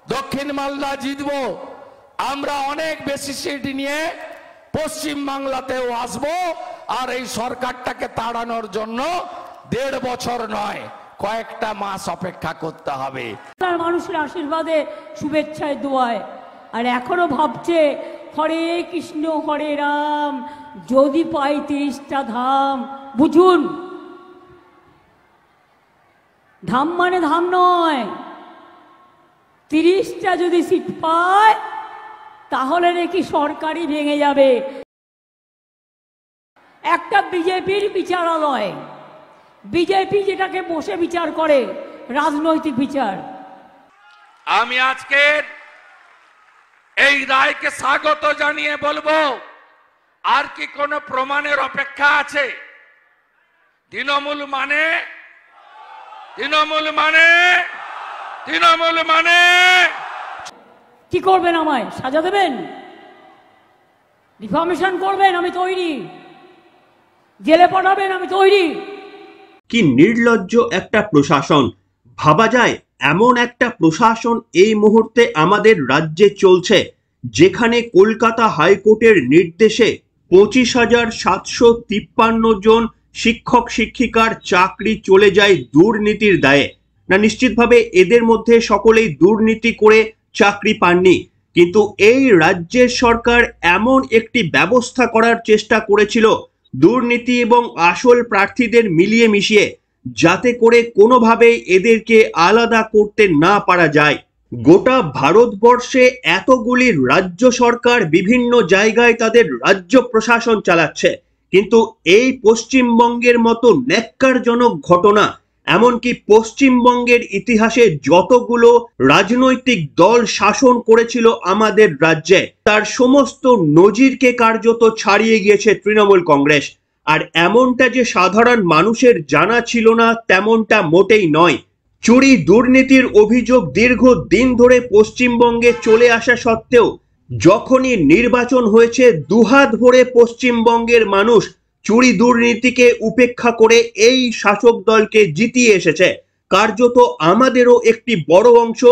দক্ষিণ মালদা জিতব, আমরা অনেক বেশি সিট নিয়ে পশ্চিম বাংলাতেও আসব। আর এই সরকারটাকে তাড়ানোর জন্য 1.5 বছর নয়, কয়েকটা মাস অপেক্ষা করতে হবে। মানুষের আশীর্বাদে, শুভেচ্ছায়, দোয়ায়। আর এখনো ভাবছে হরে কৃষ্ণ হরে রাম, যদি পাই 30টা ধাম। বুঝুন, ধাম মানে ধাম নয়, 30টা যদি সিট পায় তাহলে নাকি সরকারই ভেঙে যাবে। একটা বিজেপির বিচারালয়, বিজেপি যেটাকে বসে বিচার করে, রাজনৈতিক বিচার। আমি আজকের এই রায়কে স্বাগত জানিয়ে বলবো, আর কি কোনো প্রমাণের অপেক্ষা আছে? তৃণমূল মানে কি করবেন? আমায় সাজা দেবেন, ডিফামেশন করবেন, আমি তৈরি। জেলে পাঠাবেন, আমি তৈরি। কি নির্লজ্জ একটা প্রশাসন! ভাবা যায় এমন একটা প্রশাসন এই মুহূর্তে আমাদের রাজ্যে চলছে, যেখানে কলকাতা হাইকোর্টের নির্দেশে 25,753 জন শিক্ষক শিক্ষিকার চাকরি চলে যায় দুর্নীতির দায়ে। না, নিশ্চিতভাবে এদের মধ্যে সকলেই দুর্নীতি করে চাকরি পাননি, কিন্তু এই রাজ্যের সরকার এমন একটি ব্যবস্থা করার চেষ্টা করেছিল দুর্নীতি এবং আসল প্রার্থীদের মিলিয়ে মিশিয়ে, যাতে করে কোনোভাবে এদেরকে আলাদা করতে না পারা যায়। গোটা ভারতবর্ষে এতগুলি রাজ্য সরকার বিভিন্ন জায়গায় তাদের রাজ্য প্রশাসন চালাচ্ছে, কিন্তু এই পশ্চিমবঙ্গের মতো ন্যাক্কারজনক ঘটনা এমনকি পশ্চিমবঙ্গের ইতিহাসে যতগুলো রাজনৈতিক দল শাসন করেছিল আমাদের রাজ্যে, তার সমস্ত নজিরকে কার্যত ছাড়িয়ে গিয়েছে তৃণমূল কংগ্রেস। আর এমনটা যে সাধারণ মানুষের জানা ছিল না, তেমনটা মোটেই নয়। চুরি দুর্নীতির অভিযোগ দীর্ঘদিন ধরে পশ্চিমবঙ্গে চলে আসা সত্ত্বেও যখনই নির্বাচন হয়েছে, দুহাত ভরে পশ্চিমবঙ্গের মানুষ চুরি দুর্নীতিকে উপেক্ষা করে এই শাসক দলকে জিতিয়ে এসেছে। কার্যত আমাদেরও একটি বড় অংশ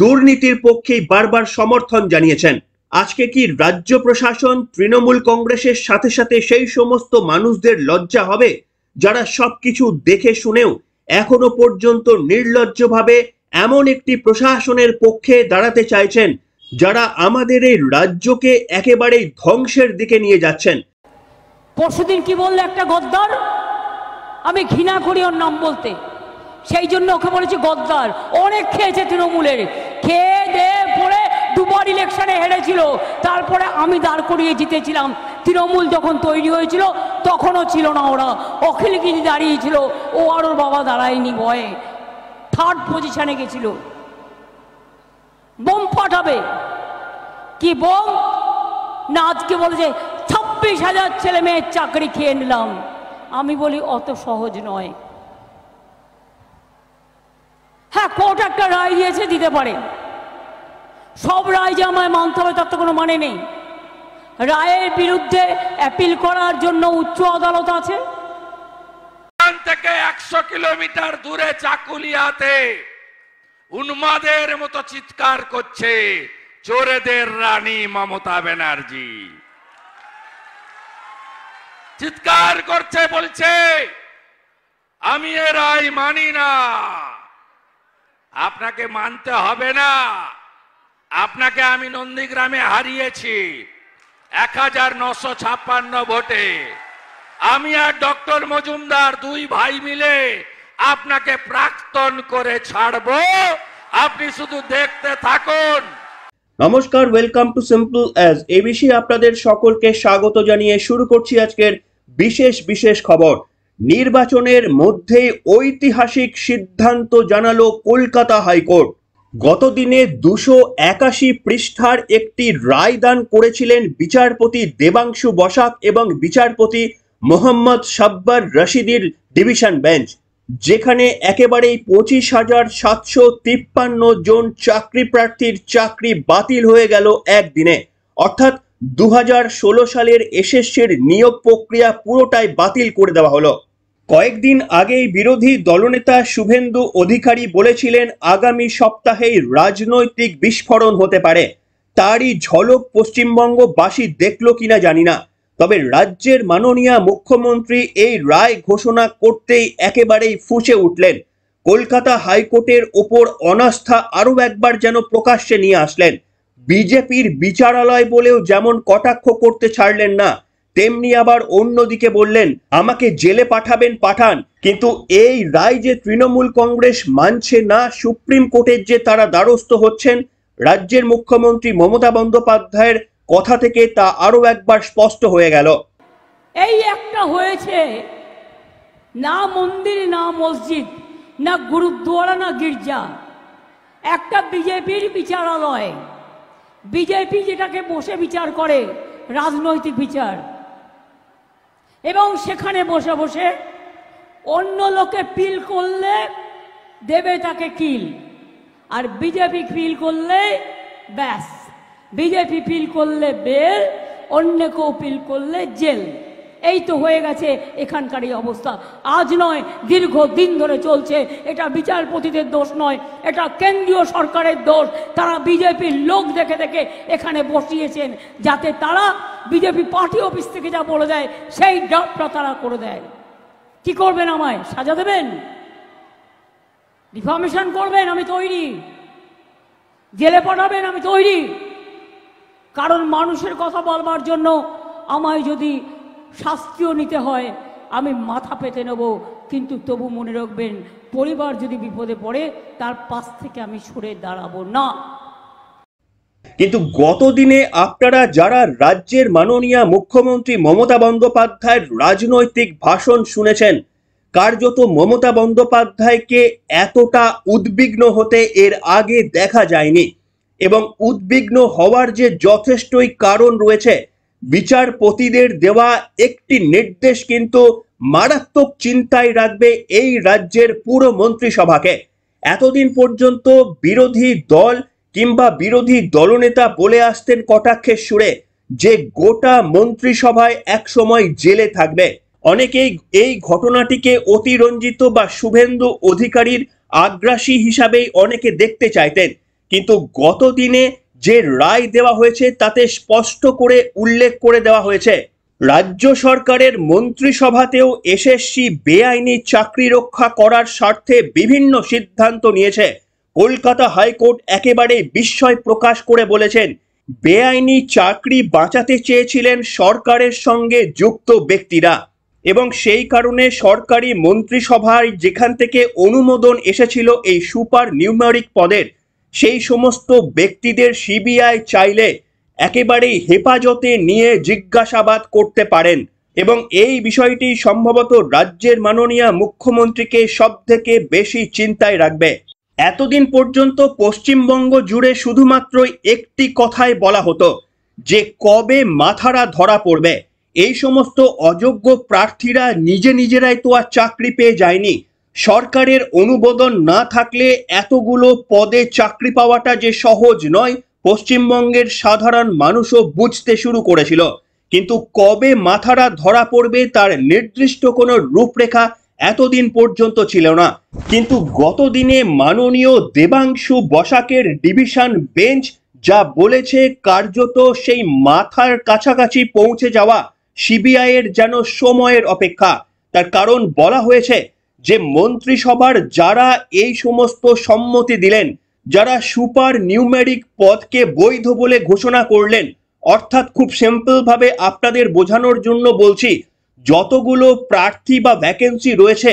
দুর্নীতির পক্ষেই বারবার সমর্থন জানিয়েছেন। আজকে কি রাজ্য প্রশাসন তৃণমূল কংগ্রেসের সাথে সাথে সেই সমস্ত মানুষদের লজ্জা হবে যারা সবকিছু দেখে শুনেও এখনো পর্যন্ত নির্লজ্জভাবে এমন একটি প্রশাসনের পক্ষে দাঁড়াতে চাইছেন, যারা আমাদের এই রাজ্যকে একেবারেই ধ্বংসের দিকে নিয়ে যাচ্ছেন? পরশুদিন কি বললে একটা গদ্দার, আমি ঘৃণা করি ওর নাম বলতে, সেই জন্য ওকে বলেছি গদ্দার। অনেক খেয়েছে তৃণমূলের, খেয়ে দিয়ে পড়ে 2বার ইলেকশনে হেরেছিল, তারপরে আমি দাঁড় করিয়ে জিতেছিলাম। তৃণমূল যখন তৈরি হয়েছিল তখনও ছিল না ওরা, অখিলগিরি দাঁড়িয়েছিল, ও আর ওর বাবা দাঁড়ায়নি, ভয়ে 3rd পজিশনে গেছিল। বোম ফাটাবে, কি বোম না, আজকে বলেছে 26,000 ছেলে মেয়ের চাকরি খেয়ে নিলাম। আমি বলি অত সহজ নয়। হ্যাঁ, কোর্ট একটা রায় দিয়েছে, দিতে পারে, সব রায় যে আমায় মানতে হবে তার তো কোনো মানে নেই। রায়ের বিরুদ্ধে অ্যাপিল করার জন্য উচ্চ আদালত আছে। এখান থেকে 100 কিলোমিটার দূরে চাকুলিয়াতে উন্মাদের মতো চিৎকার করছে চোরেদের রানী মমতা ব্যানার্জি। চিৎকার করছে, বলছে আমি এ রায় মানি না। আপনাকে মানতে হবে না, আপনাকে আমি নন্দীগ্রামে হারিয়েছি 1956 ভোটে। আমি আর ডক্টর মজুমদার 2 ভাই মিলে আপনাকে প্রাক্তন করে ছাড়বো, আপনি শুধু দেখতে থাকুন। নমস্কার, welcome to simple as ABC. আপনাদের সকলকে স্বাগত জানিয়ে শুরু করছি আজকের বিশেষ খবর। নির্বাচনের মধ্যেই ঐতিহাসিক সিদ্ধান্ত জানালো কলকাতা হাইকোর্ট। গতদিনে 281 পৃষ্ঠার একটি রায় দান করেছিলেন বিচারপতি দেবাংশু বসাক এবং বিচারপতি মোহাম্মদ সাব্বার রশিদির ডিভিশন বেঞ্চ, যেখানে একেবারেই 25,753 জন চাকরি প্রার্থীর চাকরি বাতিল হয়ে গেল একদিনে। অর্থাৎ 2016 সালের এসএসসির নিয়োগ প্রক্রিয়া পুরোটাই বাতিল করে দেওয়া হলো। কয়েকদিন আগেই বিরোধী দলনেতা শুভেন্দু অধিকারী বলেছিলেন আগামী সপ্তাহেই রাজনৈতিক বিস্ফোরণ হতে পারে। তারই ঝলক পশ্চিমবঙ্গবাসী দেখলো কিনা জানি না, তবে রাজ্যের মাননীয় মুখ্যমন্ত্রী এই রায় ঘোষণা করতেই একেবারেই ফুঁসে উঠলেন। কলকাতা হাইকোর্টের ওপর অনাস্থা আরও একবার যেন প্রকাশ্যে নিয়ে আসলেন। বিজেপির বিচারালয় বলেও যেমন কটাক্ষ করতে ছাড়লেন না, তেমনি আবার অন্যদিকে বললেন আমাকে জেলে পাঠাবেন পাঠান, কিন্তু এই রায় যে তৃণমূল কংগ্রেস মানছে না, সুপ্রিম কোর্টের যে তারা দ্বারস্থ হচ্ছেন, রাজ্যের মুখ্যমন্ত্রী মমতা বন্দ্যোপাধ্যায়ের কথা থেকে তা আরো একবার স্পষ্ট হয়ে গেল। এই একটা হয়েছে, না মন্দির না মসজিদ না গুরুদ্বারা না গির্জা, একটা বিজেপির বিচারালয়। বিজেপি যেটাকে বসে বিচার করে রাজনৈতিক বিচার, এবং সেখানে বসে বসে অন্য লোকে পিল করলে দেবে তাকে কিল, আর বিজেপি পিল করলে ব্যাস, বিজেপি পিল করলে বেল, অন্য কেউ পিল করলে জেল। এই তো হয়ে গেছে এখানকার এই অবস্থা। আজ নয়, দীর্ঘদিন ধরে চলছে। এটা বিচারপতিদের দোষ নয়, এটা কেন্দ্রীয় সরকারের দোষ। তারা বিজেপির লোক দেখে দেখে এখানে বসিয়েছেন, যাতে তারা বিজেপি পার্টি অফিস থেকে যা বলে দেয় সেই ড্রাফটটা তারা করে দেয়। কি করবেন? আমায় সাজা দেবেন? ডিফামেশন করবেন? আমি তৈরি। জেলে পাঠাবেন? আমি তৈরি। কারণ মানুষের কথা বলবার জন্য আমায় যদি শাস্তিও নিতে হয় আমি মাথা পেতে নেব, কিন্তু তবু মনে রাখবেন, পরিবার যদি বিপদে পড়ে তার পাশ থেকে আমি সরে দাঁড়াবো না। কিন্তু গতদিনে আপনারা যারা রাজ্যের মাননীয় মুখ্যমন্ত্রী মমতা বন্দ্যোপাধ্যায়ের রাজনৈতিক ভাষণ শুনেছেন, কার্যত মমতা বন্দ্যোপাধ্যায়কে এতটা উদ্বিগ্ন হতে এর আগে দেখা যায়নি। এবং উদ্বিগ্ন হওয়ার যে যথেষ্টই কারণ রয়েছে। বিচারপতিদের দেওয়া একটি নির্দেশ কিন্তু মারাত্মক চিন্তায় রাখবে এই রাজ্যের পুরো মন্ত্রিসভাকে। এতদিন পর্যন্ত বিরোধী দল কিংবা বিরোধী দলনেতা বলে আসতেন কটাক্ষের সুরে যে গোটা মন্ত্রিসভায় একসময় জেলে থাকবে। অনেকেই এই ঘটনাটিকে অতিরঞ্জিত বা শুভেন্দু অধিকারীর আগ্রাসী হিসাবেই অনেকে দেখতে চাইতেন, কিন্তু গতদিনে যে রায় দেওয়া হয়েছে তাতে স্পষ্ট করে উল্লেখ করে দেওয়া হয়েছে রাজ্য সরকারের মন্ত্রিসভাতেও এসএসসি বেআইনি চাকরি রক্ষা করার স্বার্থে বিভিন্ন সিদ্ধান্ত নিয়েছে। কলকাতা হাইকোর্ট একেবারে বিস্ময় প্রকাশ করে বলেছেন বেআইনি চাকরি বাঁচাতে চেয়েছিলেন সরকারের সঙ্গে যুক্ত ব্যক্তিরা, এবং সেই কারণে সরকারি মন্ত্রিসভায় যেখান থেকে অনুমোদন এসেছিল এই সুপার নিউমেরিক পদের, সেই সমস্ত ব্যক্তিদের সিবিআই চাইলে একেবারেই হেফাজতে নিয়ে জিজ্ঞাসাবাদ করতে পারেন। এবং এই বিষয়টি সম্ভবত রাজ্যের মাননীয় মুখ্যমন্ত্রীকে সব থেকে বেশি চিন্তায় রাখবে। এতদিন পর্যন্ত পশ্চিমবঙ্গ জুড়ে শুধুমাত্র একটি কথাই বলা হতো যে কবে মাথারা ধরা পড়বে। এই সমস্ত অযোগ্য প্রার্থীরা নিজেরাই তো আর চাকরি পেয়ে যায়নি। সরকারের অনুমোদন না থাকলে এতগুলো পদে চাকরি পাওয়াটা যে সহজ নয় পশ্চিমবঙ্গের সাধারণ মানুষও বুঝতে শুরু করেছিল, কিন্তু কবে মাথারা ধরা পড়বে তার নির্দিষ্ট কোনো রূপরেখা এতদিন পর্যন্ত ছিল না। কিন্তু গতদিনে মাননীয় দেবাংশু বসাকের ডিভিশন বেঞ্চ যা বলেছে, কার্যত সেই মাথার কাছাকাছি পৌঁছে যাওয়া সিবিআই এর যেন সময়ের অপেক্ষা। তার কারণ বলা হয়েছে যে মন্ত্রিসভার যারা এই সমস্ত সম্মতি দিলেন, যারা সুপার নিউমেরিক পদকে বৈধ বলে ঘোষণা করলেন, অর্থাৎ খুব সিম্পল ভাবে আপনাদের বোঝানোর জন্য বলছি, যতগুলো প্রার্থী বা ভ্যাকেন্সি রয়েছে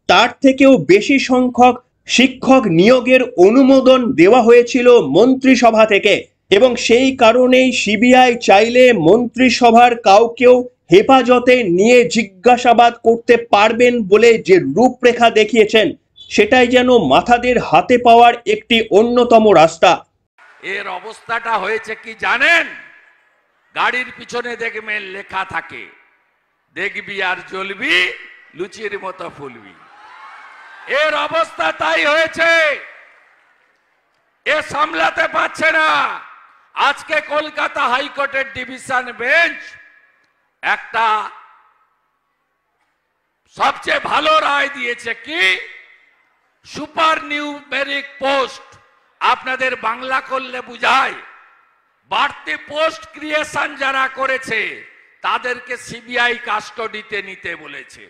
তার থেকেও বেশি সংখ্যক শিক্ষক নিয়োগের অনুমোদন দেওয়া হয়েছিল মন্ত্রিসভা থেকে, এবং সেই কারণেই সিবিআই চাইলে মন্ত্রিসভার কাউকেও হেফাজতে নিয়ে জিজ্ঞাসাবাদ করতে পারবেন বলে যে রূপরেখা দেখিয়েছেন, সেটাই যেন মাথাদের হাতে পাওয়ার একটি অন্যতম রাস্তা। এর অবস্থাটা হয়েছে কি জানেন? গাড়ির পিছনে দেখবেন লেখা থাকে, দেখবি আর জ্বলবি, লুচির মতো ফুলবি। এর অবস্থা তাই হয়েছে। এ সামলাতে পারছে না। আজকে কলকাতা হাইকোর্টের ডিভিশন বেঞ্চ একটা সবচেয়ে ভালো রায় দিয়েছে কি সুপার নিউমেরিক পোস্ট। আপনাদের বাংলা করলে বুঝায় বাড়তি পোস্ট ক্রিয়েশন যারা করেছে তাদেরকে সিবিআই কাস্টডিতে নিতে বলেছে।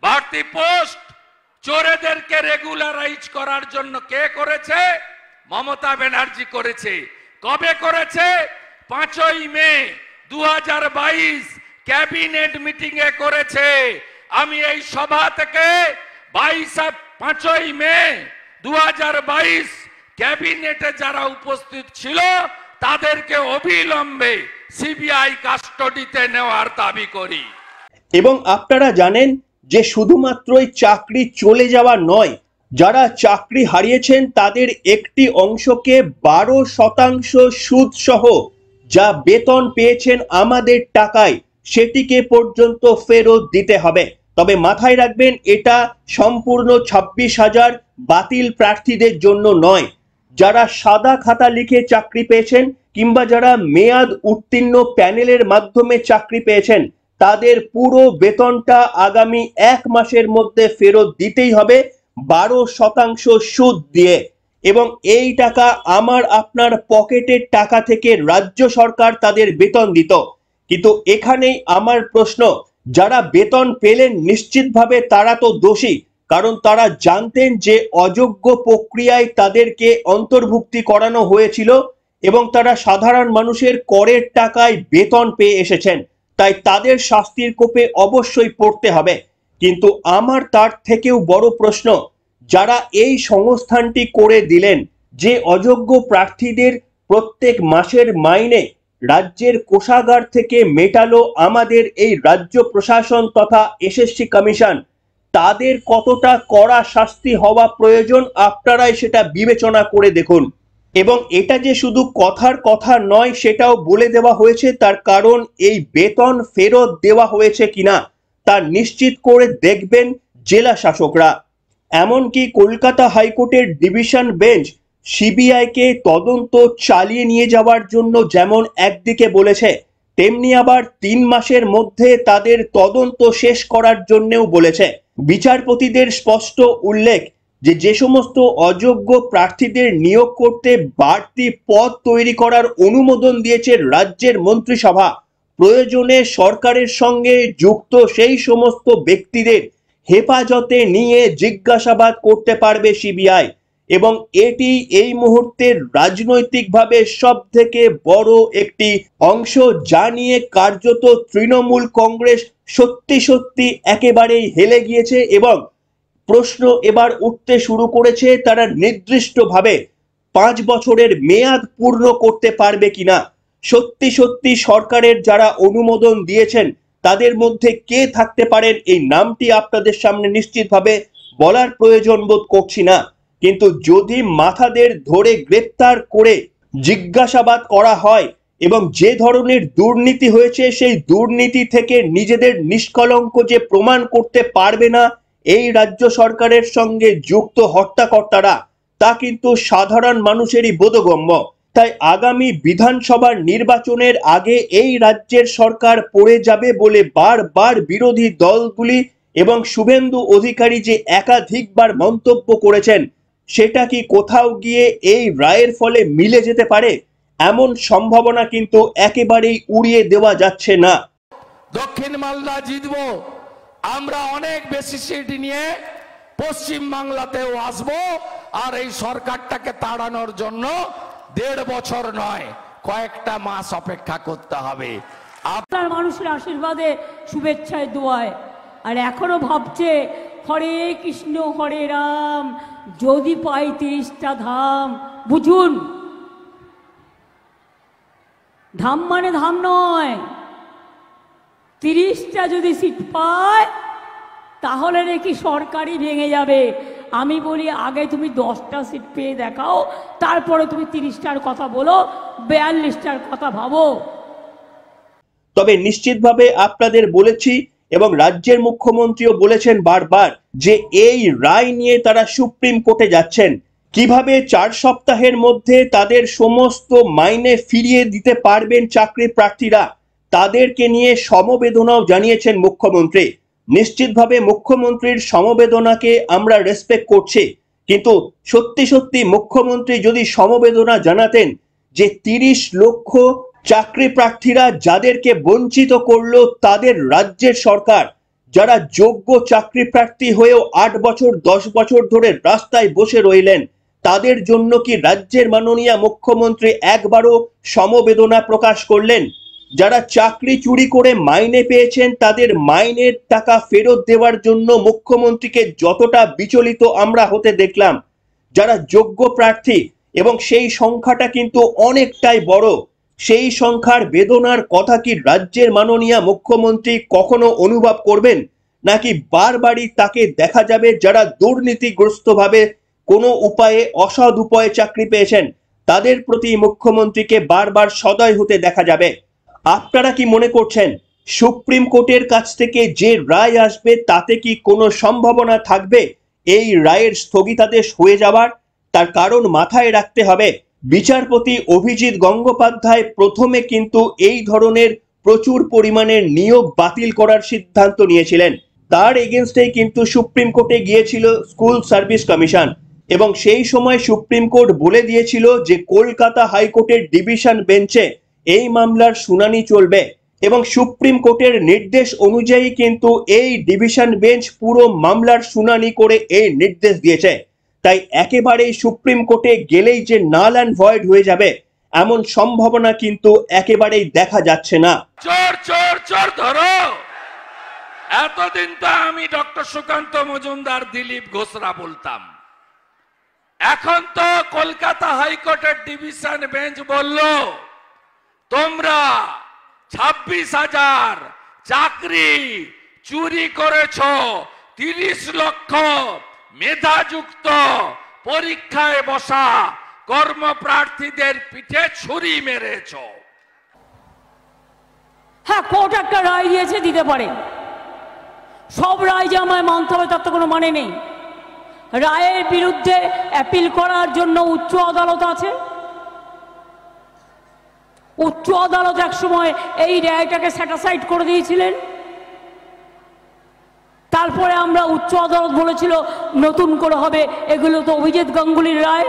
বাড়তি পোস্ট চোরেদেরকে রেগুলারাইজ করার জন্য কে করেছে? মমতা ব্যানার্জি করেছে। কবে করেছে? 5ই মে 2022 ক্যাবিনেট মিটিং এ করেছে। আমি এই সভা থেকে 5ই মে 2022 ক্যাবিনেটে যারা উপস্থিত ছিল তাদেরকে অবিলম্বে সিবিআই কাস্টডিতে নেওয়ার দাবি করি। এবং আপনারা জানেন যে শুধুমাত্রই চাকরি চলে যাওয়া নয়, যারা চাকরি হারিয়েছেন তাদের একটি অংশকে 12% সুদ সহ যা বেতন পেয়েছেন আমাদের টাকায় সেটিকে পর্যন্ত ফেরত দিতে হবে। তবে মাথায় রাখবেন এটা সম্পূর্ণ 26,000 বাতিল প্রার্থীদের জন্য নয়। যারা সাদা খাতা লিখে চাকরি পেয়েছেন কিংবা যারা মেয়াদ উত্তীর্ণ প্যানেলের মাধ্যমে চাকরি পেয়েছেন তাদের পুরো বেতনটা আগামী 1 মাসের মধ্যে ফেরত দিতেই হবে 12% সুদ দিয়ে। এবং এই টাকা আমার আপনার পকেটের টাকা থেকে রাজ্য সরকার তাদের বেতন দিত। কিন্তু এখানেই আমার প্রশ্ন, যারা বেতন পেলেন নিশ্চিতভাবে তারা তো দোষী, কারণ তারা জানতেন যে অযোগ্য প্রক্রিয়ায় তাদেরকে অন্তর্ভুক্তি করানো হয়েছিল এবং তারা সাধারণ মানুষের করের টাকায় বেতন পেয়ে এসেছেন, তাই তাদের শাস্তির কোপে অবশ্যই পড়তে হবে। কিন্তু আমার তার থেকেও বড় প্রশ্ন, যারা এই সংস্থানটি করে দিলেন যে অযোগ্য প্রার্থীদের প্রত্যেক মাসের মাইনে রাজ্যের কোষাগার থেকে মেটালো আমাদের এই রাজ্য প্রশাসন তথা এসএসসি কমিশন, তাদের কতটা কড়া শাস্তি হওয়া প্রয়োজন আপনারাই সেটা বিবেচনা করে দেখুন। এবং এটা যে শুধু কথার কথা নয় সেটাও বলে দেওয়া হয়েছে, তার কারণ এই বেতন ফেরত দেওয়া হয়েছে কিনা তা নিশ্চিত করে দেখবেন জেলা শাসকরা। এমনকি কলকাতা হাইকোর্টের ডিভিশন বেঞ্চ সিবিআইকে তদন্ত চালিয়ে নিয়ে যাওয়ার জন্য যেমন একদিকে বলেছে, তেমনি আবার 3 মাসের মধ্যে তাদের তদন্ত শেষ করার জন্যও বলেছে। বিচারপতিদের স্পষ্ট উল্লেখ যে সমস্ত অযোগ্য প্রার্থীদের নিয়োগ করতে বাড়তি পদ তৈরি করার অনুমোদন দিয়েছে রাজ্যের মন্ত্রিসভা, প্রয়োজনে সরকারের সঙ্গে যুক্ত সেই সমস্ত ব্যক্তিদের হেফাজতে নিয়ে জিজ্ঞাসাবাদ করতে পারবে সিবিআই। এবং এটি এই মুহূর্তে রাজনৈতিকভাবে সব থেকে বড় একটি অংশ, যা নিয়ে কার্যত তৃণমূল কংগ্রেস সত্যি একেবারেই হেলে গিয়েছে এবং প্রশ্ন এবার উঠতে শুরু করেছে তারা নির্দিষ্টভাবে 5 বছরের মেয়াদ পূর্ণ করতে পারবে কিনা। সত্যি সরকারের যারা অনুমোদন দিয়েছেন তাদের মধ্যে কে থাকতে পারেন এই নামটি আপনাদের সামনে নিশ্চিতভাবে বলার প্রয়োজন বোধ করছি না, কিন্তু যদি মাথাদের ধরে গ্রেপ্তার করে জিজ্ঞাসাবাদ করা হয় এবং যে ধরনের দুর্নীতি হয়েছে সেই দুর্নীতি থেকে নিজেদের নিষ্কলঙ্ক যে প্রমাণ করতে পারবে না এই রাজ্য সরকারের সঙ্গে যুক্ত হত্যাকর্তারা, তা কিন্তু সাধারণ মানুষেরই বোধগম্য। তাই আগামী বিধানসভা নির্বাচনের আগে এই রাজ্যের সরকার পড়ে যাবে বলে বারবার বিরোধী দলগুলি এবং শুভেন্দু অধিকারী যে একাধিকবার মন্তব্য করেছেন, সেটা কি কোথাও গিয়ে এই রায়ের ফলে মিলে যেতে পারে? এমন সম্ভাবনা কিন্তু একেবারেই উড়িয়ে দেওয়া যাচ্ছে না। দক্ষিণ মালদা জিতবো, আমরা অনেক বেশি সিট নিয়ে পশ্চিম বাংলাতেও আসবো, আর এই সরকারটাকে তাড়ানোর জন্য 1.5 বছর নয় কয়েকটা মাস অপেক্ষা করতে হবে। আপনার মানুষের আশীর্বাদে শুভেচ্ছায় দোয়ায় আর এখনো ভাবছে হরে কৃষ্ণ হরে রাম, যদি পাই 30টা ধাম। বুঝুন, ধাম মানে ধাম নয়, 30টা যদি সিট পায় তাহলে নাকি সরকারই ভেঙে যাবে। আমি বলি আগে তুমি 10টা সিট পেয়ে দেখাও, তারপরে তুমি 30টার কথা বলো, 42টার কথা ভাবো। তবে নিশ্চিতভাবে আপনাদের বলেছি এবং রাজ্যের মুখ্যমন্ত্রীও বলেছেন বারবার যে এই রায় নিয়ে তারা সুপ্রিম কোর্টে যাচ্ছেন। কিভাবে 4 সপ্তাহের মধ্যে তাদের সমস্ত মাইনে ফিরিয়ে দিতে পারবেন চাকরি প্রার্থীরা, তাদেরকে নিয়ে সমবেদনাও জানিয়েছেন মুখ্যমন্ত্রী। নিশ্চিতভাবে মুখ্যমন্ত্রীর সমবেদনাকে আমরা রেসপেক্ট করছি, কিন্তু সত্যি সত্যি মুখ্যমন্ত্রী যদি সমবেদনা জানাতেন যে 30 লক্ষ চাকরি প্রার্থীরা যাদেরকে বঞ্চিত করলো তাদের রাজ্যের সরকার, যারা যোগ্য চাকরি প্রার্থী হয়েও 8 বছর 10 বছর ধরে রাস্তায় বসে রইলেন, তাদের জন্য কি রাজ্যের মাননীয় মুখ্যমন্ত্রী একবারও সমবেদনা প্রকাশ করলেন? যারা চাকরি চুরি করে মাইনে পেয়েছেন তাদের মাইনের টাকা ফেরত দেওয়ার জন্য মুখ্যমন্ত্রীকে যতটা বিচলিত আমরা হতে দেখলাম, যারা যোগ্য প্রার্থী এবং সেই সংখ্যাটা কিন্তু অনেকটাই বড়, সেই সংখ্যার বেদনার কথা কি রাজ্যের মাননীয় মুখ্যমন্ত্রী কখনো অনুভব করবেন? নাকি বারবারই তাকে দেখা যাবে যারা দুর্নীতিগ্রস্তভাবে কোনো উপায়ে অসৎ উপায়ে চাকরি পেয়েছেন তাদের প্রতি মুখ্যমন্ত্রীকে বারবার সদয় হতে দেখা যাবে? আপনারা কি মনে করছেন সুপ্রিম কোর্টের কাছ থেকে যে রায় আসবে তাতে কি কোনো সম্ভাবনা থাকবে এই রায়ের স্থগিতাদেশ হয়ে যাওয়ার? তার কারণ মাথায় রাখতে হবে, বিচারপতি অভিজিৎ গঙ্গোপাধ্যায় প্রথমে কিন্তু এই ধরনের প্রচুর পরিমাণের নিয়োগ বাতিল করার সিদ্ধান্ত নিয়েছিলেন। তার এগেনস্টেই কিন্তু সুপ্রিম কোর্টে গিয়েছিল স্কুল সার্ভিস কমিশন, এবং সেই সময় সুপ্রিম কোর্ট বলে দিয়েছিল যে কলকাতা হাইকোর্টের ডিভিশন বেঞ্চে এই মামলার শুনানি চলবে, এবং সুপ্রিম কোর্টের নির্দেশ অনুযায়ী কিন্তু এই ডিভিশন বেঞ্চ পুরো মামলার শুনানি করে এই নির্দেশ দিয়েছে। তাই একেবারেই সুপ্রিম কোর্টে গেলেই যে নাল অ্যান্ড ভয়েড হয়ে যাবে এমন সম্ভাবনা কিন্তু একেবারেই দেখা যাচ্ছে না। চোর চোর চোর ধরো। এতদিন তো আমি ডক্টর সুকান্ত মজুমদার, দিলীপ ঘোষরা বলতাম, এখন তো কলকাতা হাইকোর্টের ডিভিশন বেঞ্চ বলল তোমরা 26,000 চাকরি চুরি করেছ, 30 লক্ষ মেধাযুক্ত পরীক্ষায় বসা কর্মপ্রার্থীদের পিঠে ছুরি মেরেছ। হ্যাঁ, কোর্ট একটা রায় দিয়েছে, দিতে পারে। সব রায় যে আমায় মানতে হবে তার তো কোনো মানে নেই। রায়ের বিরুদ্ধে অ্যাপিল করার জন্য উচ্চ আদালত আছে। উচ্চ আদালত এক সময় এই রায়টাকে স্যাটিসফাইড করে দিয়েছিলেন। তারপরে আমরা উচ্চ আদালত বলেছিল নতুন করে হবে, এগুলো তো অভিজিৎ গাঙ্গুলির রায়।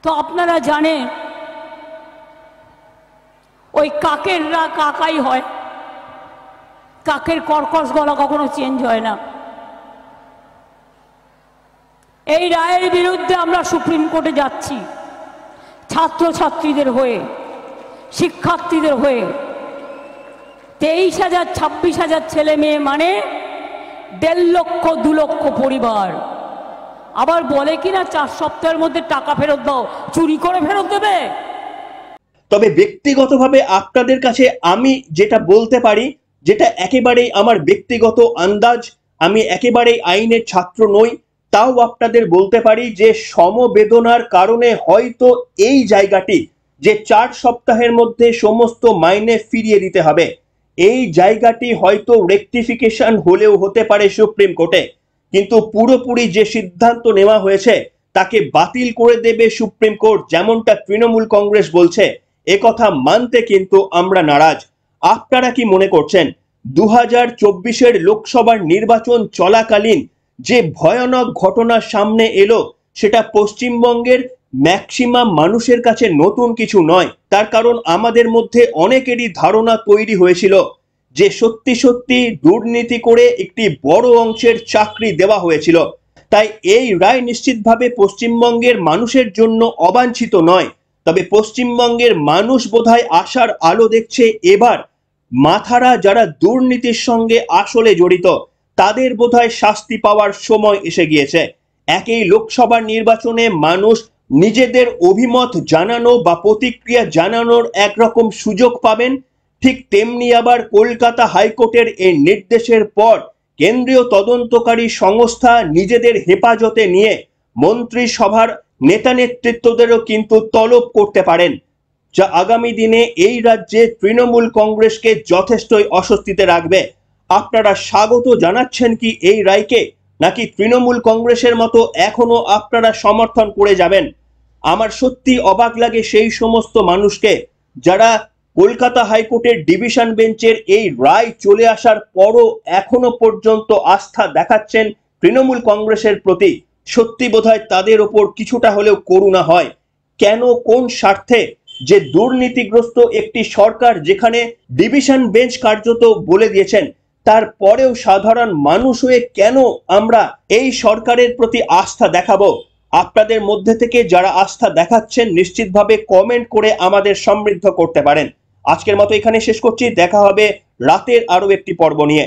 তো আপনারা জানেন ওই কাকেররা কাকাই হয়, কাকের কর্কশ গলা কখনো চেঞ্জ হয় না। এই রায়ের বিরুদ্ধে আমরা সুপ্রিম কোর্টে যাচ্ছি, ছাত্রছাত্রীদের হয়ে, শিক্ষার্থীদের হয়ে। 23,000 26,000 ছেলে মেয়ে মানে 1.5 লক্ষ 2 লক্ষ পরিবার। আবার বলে কিনা 4 সপ্তাহের মধ্যে টাকা ফেরত দাও, চুরি করে ফেরত দেবে। তবে ব্যক্তিগতভাবে আপনাদের কাছে আমি যেটা বলতে পারি, যেটা একেবারেই আমার ব্যক্তিগত আন্দাজ, আমি একেবারেই আইনের ছাত্র নই, তাও আপনাদের বলতে পারি যে সমবেদনার কারণে হয়তো এই জায়গাটি যে 4 সপ্তাহের মধ্যে সমস্ত মাইনে ফিরিয়ে দিতে হবে, এই জায়গাটি হয়তো রেকটিফিকেশন হলেও হতে পারে সুপ্রিম কোর্টে, কিন্তু পুরোপুরি যে সিদ্ধান্ত নেওয়া হয়েছে তাকে বাতিল করে দেবে সুপ্রিম কোর্ট যেমনটা তৃণমূল কংগ্রেস বলছে, একথা মানতে কিন্তু আমরা নারাজ। আপনারা কি মনে করছেন 2024-এর লোকসভার নির্বাচন চলাকালীন যে ভয়ানক ঘটনা সামনে এলো সেটা পশ্চিমবঙ্গের ম্যাক্সিমাম মানুষের কাছে নতুন কিছু নয়? তার কারণ আমাদের মধ্যে অনেকেরই ধারণা তৈরি হয়েছিল যে সত্যি সত্যি দুর্নীতি করে একটি বড় অংশের চাকরি দেওয়া হয়েছিল। তাই এই রায় নিশ্চিতভাবে পশ্চিমবঙ্গের মানুষের জন্য অবাঞ্ছিত নয়, তবে পশ্চিমবঙ্গের মানুষ বোধহয় আশার আলো দেখছে। এবার মাথারা যারা দুর্নীতির সঙ্গে আসলে জড়িত তাদের বোধহয় শাস্তি পাওয়ার সময় এসে গিয়েছে। একই লোকসভা নির্বাচনে মানুষ নিজেদের অভিমত জানানো বা প্রতিক্রিয়া জানানোর একরকম সুযোগ পাবেন, ঠিক তেমনি আবার কলকাতা হাইকোর্টের এই নির্দেশের পর কেন্দ্রীয় তদন্তকারী সংস্থা নিজেদের হেফাজতে নিয়ে মন্ত্রিসভার নেতা নেতৃত্বদেরও কিন্তু তলব করতে পারেন, যা আগামী দিনে এই রাজ্যে তৃণমূল কংগ্রেসকে যথেষ্টই অস্বস্তিতে রাখবে। আপনারা স্বাগত জানাচ্ছেন কি এই রায়কে, নাকি তৃণমূল কংগ্রেসের মতো এখনো আপনারা সমর্থন করে যাবেন? আমার সত্যি অবাক লাগে সেই সমস্ত মানুষকে যারা কলকাতা হাইকোর্টের ডিভিশন বেঞ্চের এই রায় চলে আসার পরও এখনো পর্যন্ত আস্থা দেখাচ্ছেন তৃণমূল কংগ্রেসের প্রতি। সত্যি বোধহয় তাদের ওপর কিছুটা হলেও করুণা হয়। কেন, কোন স্বার্থে যে দুর্নীতিগ্রস্ত একটি সরকার, যেখানে ডিভিশন বেঞ্চ কার্যত বলে দিয়েছেন, তারপরেও সাধারণ মানুষ হয়ে কেন আমরা এই সরকারের প্রতি আস্থা দেখাবো? আপনাদের মধ্যে থেকে যারা আস্থা দেখাচ্ছেন নিশ্চিতভাবে কমেন্ট করে আমাদের সমৃদ্ধ করতে পারেন। আজকের মতো এখানে শেষ করছি, দেখা হবে রাতের আরো একটি পর্ব নিয়ে।